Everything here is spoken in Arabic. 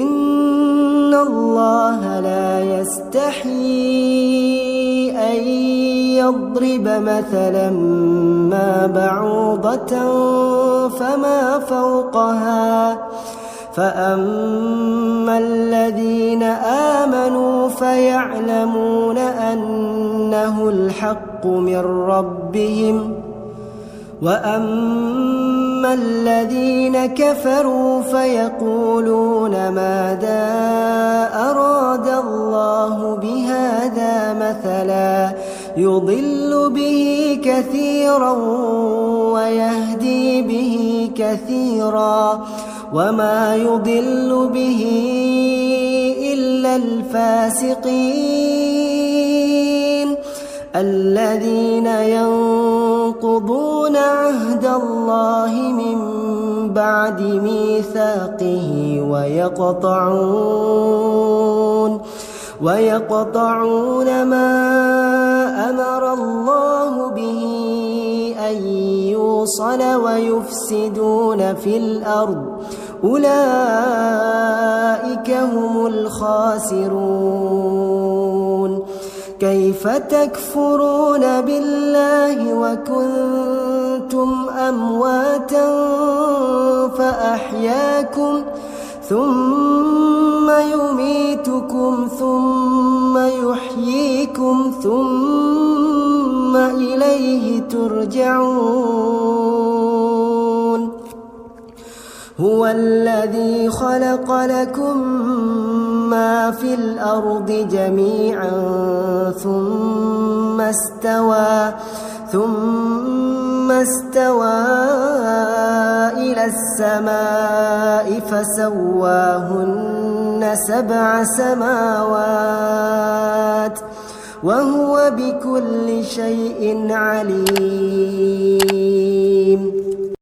إن الله لا يستحيي أن يضرب مثلا ما بعوضة فما فوقها فأما الذين آمنوا فيعلمون أنه الحق من ربهم وأما الذين كفروا فيقولون ماذا أراد الله بهذا مثلا يضل به كثيرا ويهدي به كثيرا وما يضل به إلا الفاسقين الذين ينقضون عهد الله من بعد ميثاقه ويقطعون ما أمر الله به أن يوصل ويفسدون في الأرض أولئك هم الخاسرون كيف تكفرون بالله وكنتم أمواتا فأحياكم ثم يميتكم ثم يحييكم ثم إليه ترجعون هو الذي خلق لكم ما في الأرض جميعا ثم استوى إلى السماء فسواهن 7 سماوات وهو بكل شيء عليم